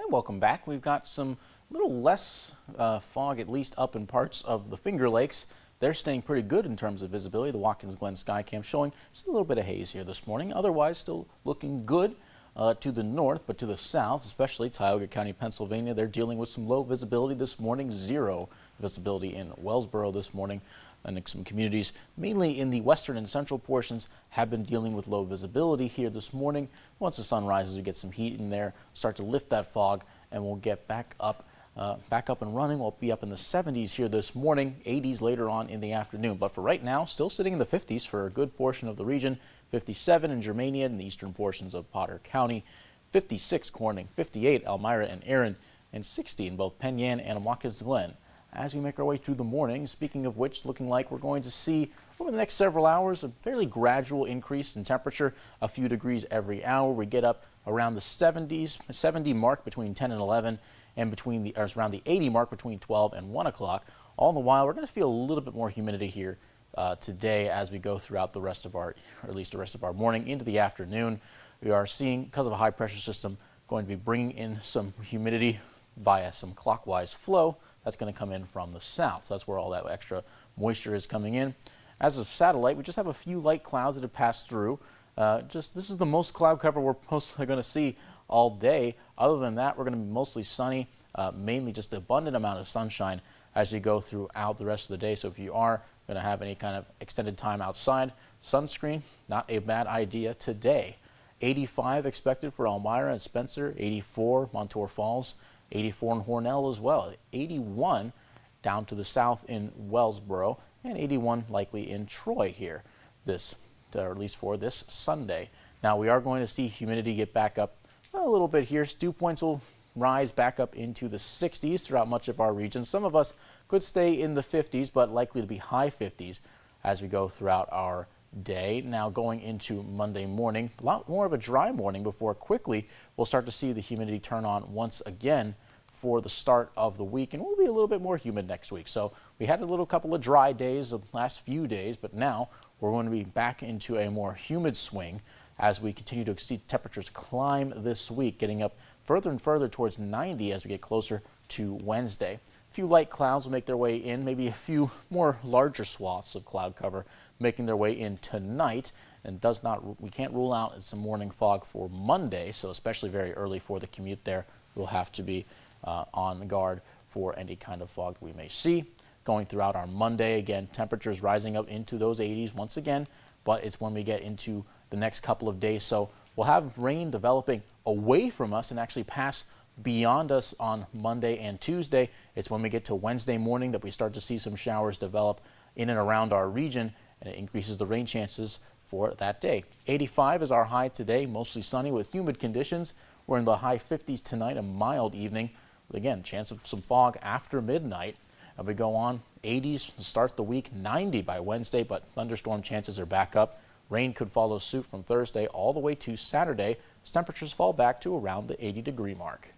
And welcome back. We've got some little less fog, at least up in parts of the Finger Lakes. They're staying pretty good in terms of visibility. The Watkins Glen Skycam showing just a little bit of haze here this morning. Otherwise, still looking good to the north, but to the south, especially Tioga County, Pennsylvania, they're dealing with some low visibility this morning. Zero visibility in Wellsboro this morning. And some communities, mainly in the western and central portions, have been dealing with low visibility here this morning. Once the sun rises, we get some heat in there, start to lift that fog, and we'll get back up and running. We'll be up in the 70s here this morning, 80s later on in the afternoon. But for right now, still sitting in the 50s for a good portion of the region. 57 in Germania and the eastern portions of Potter County, 56 Corning, 58 Elmira and Erin, and 60 in both Penn Yan and Watkins Glen. As we make our way through the morning, speaking of which, looking like we're going to see over the next several hours a fairly gradual increase in temperature, a few degrees every hour. We get up around the 70 mark between 10 and 11, and around the 80 mark between 12 and 1 o'clock. All the while, we're going to feel a little bit more humidity here today as we go throughout the rest of our, or at least the rest of our morning into the afternoon. We are seeing, because of a high pressure system, going to be bringing in some humidity via some clockwise flow that's going to come in from the south. So that's where all that extra moisture is coming in. As of satellite, we just have a few light clouds that have passed through. This is the most cloud cover we're mostly going to see all day. Other than that, we're going to be mostly sunny, mainly just an abundant amount of sunshine as we go throughout the rest of the day. So if you are going to have any kind of extended time outside, sunscreen, not a bad idea today. 85 expected for Elmira and Spencer, 84 Montour Falls, 84 in Hornell as well, 81 down to the south in Wellsboro, and 81 likely in Troy here, or at least for this Sunday. Now we are going to see humidity get back up a little bit here. Dew points will rise back up into the 60s throughout much of our region. Some of us could stay in the 50s, but likely to be high 50s as we go throughout our day. Now going into Monday morning, a lot more of a dry morning before quickly we'll start to see the humidity turn on once again for the start of the week, and we'll be a little bit more humid next week. So we had a couple of dry days the last few days, but now we're going to be back into a more humid swing as we continue to see temperatures climb this week, getting up further and further towards 90 as we get closer to Wednesday. A few light clouds will make their way in, maybe a few more larger swaths of cloud cover making their way in tonight, and we can't rule out some morning fog for Monday, so especially very early for the commute there, we'll have to be on guard for any kind of fog that we may see. Going throughout our Monday, again, temperatures rising up into those 80s once again, but it's when we get into the next couple of days. So we'll have rain developing away from us and actually pass beyond us on Monday and Tuesday. It's when we get to Wednesday morning that we start to see some showers develop in and around our region, and it increases the rain chances for that day. 85 is our high today, mostly sunny with humid conditions. We're in the high 50s tonight, a mild evening. Again, chance of some fog after midnight. We go on 80s to start the week, 90 by Wednesday, but thunderstorm chances are back up. Rain could follow suit from Thursday all the way to Saturday as temperatures fall back to around the 80-degree mark.